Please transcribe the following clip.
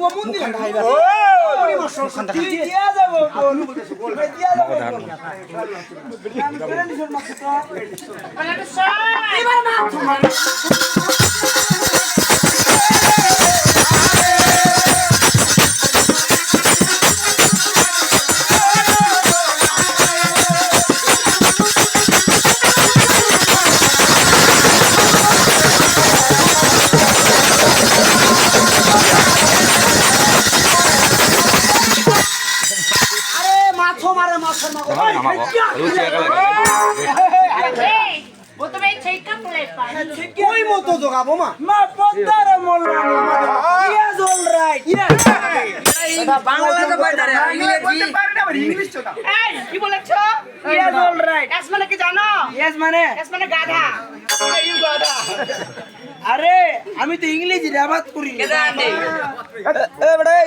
ও মন্দির খাইবা ও ওরে মশল কথা দিয়া যাব কোন দিয়া যাব আমি করে নিছর মাছ তো এবার না তোমার কই মতো জগাবো মা মা পদ্মার মোল্লা ইয়েস অল রাইট বাংলাতে বাইরে ইংরেজি ইংলিশ চোদা এই কি বলেছো ইয়েস অল রাইট এস মানে কি জানো ইয়েস মানে গাধা ইউ গাধা আরে আমি তো ইংলিশ রেবাত করি কেদা আন্টি এ বড়